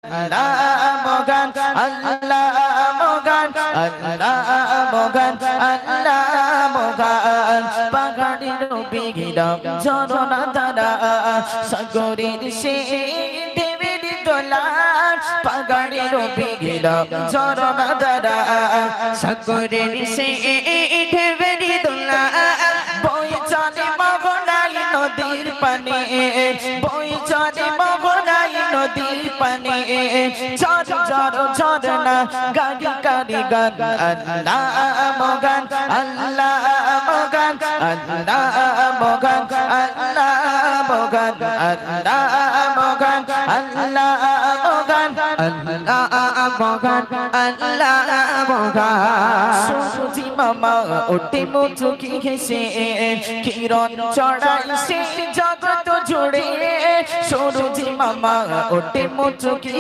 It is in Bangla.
আল্লাহ মগান আল্লাহ মগান আল্লাহ মগান আল্লাহ মগান পাহাড়ের বিঘিরা ঝরনা ধারা সাগরের সেই ঢেউয়ের দোলা পাহাড়ের বিঘিরা ঝরনা ধারা সাগরের সেই ঢেউয়ের দোলা বই চলে মগনাই নদীর পানে বই চলে মগনাই নদীর পানে ঝর ঝর ঝরনা গাড়ি গাড়ি গান আল্লাহ মগান আল্লাহ মগান আল্লাহ মগান আল্লাহ মগান আল্লাহ মগান আল্লাহ মগান আল্লাহ মগান আল্লাহ মগান সুজি মামা ওঠে মুচকি হেসে কিরণ চড়াইছে জগৎ জুড়ে সুরজি মামা ওঠে মুচকি